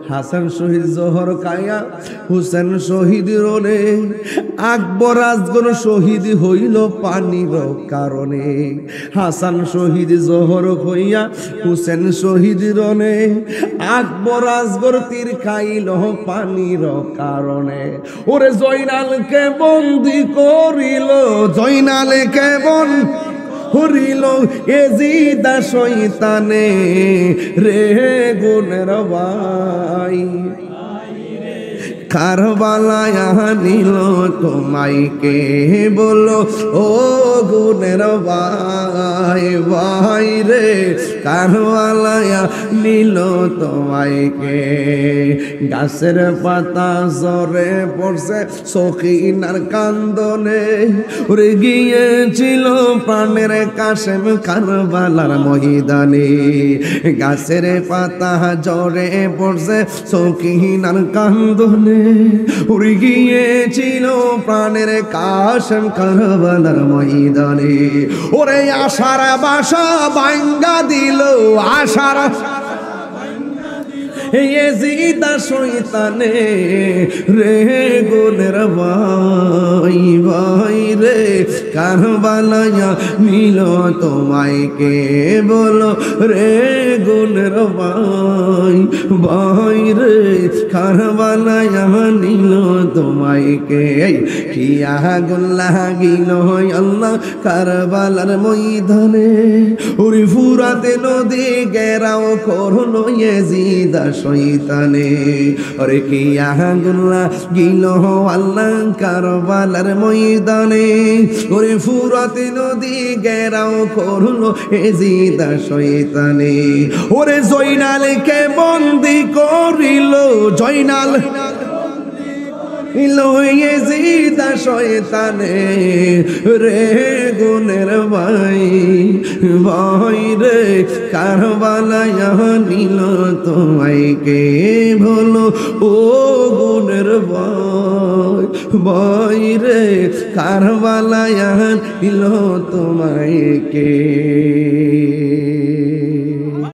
হাসান শহীদ জোহর কায়া হুসেন শহীদ রনে আকবর আজগর শহীদ হইল পানির কারণে হাসান শহীদ জোহর হইয়া হুসেন শহীদ রনে আকবর আজগর তীর খাইল পানির কারণে ওরে জয়নালকে বন্দি করিল জয়নালকে হরিল এজিদা শয়তানে রে গুণের ভাই কারবালায় নিল তোমায় কে বলো ও গুণের ভাই ভাই রে কারবালায় নিল তোমায় কে গাছের পাতা ঝরে পড়ছে সখিনার কান্দনে উড়ে গিয়েছিল প্রাণের কাশেম কারবালার ময়দানে গাছের পাতা ঝরে পড়ছে সখিনার কান্দনে উড়ে গিয়েছিল প্রাণের কাশেম কারবালার ময়দানে ওরে আশার বাসা ভাঙ্গা দিল আশার এজিদা শয়তানে রে গুণের ভাই ভাই রে কারবালায় নিল তোমায় কে বলো রে গুণের ভাই ভাই রে কারবালায় নিল তোমায় কে কিয়া গুণ লাগিল আল্লাহ কারবালার ময়দানে ওরে ফুরাতে নদী গেরাও করলো এজিদা শয়তানে ওরে কি আগুল্লা গিল আল্লাহ কারবালার ময়দানে ওরে ফুরাতে নদী গেরাও করলো এজিদা শয়তানে ওরে জয়নালকে বন্দি করিল জয়নাল এজিদা শয়তানে রে গুণের ভাই ভাই রে কারবালায় নিল তোমায় কে বলো ও গুণের ভাই ভাই রে কারবালায় নিল তোমায় কে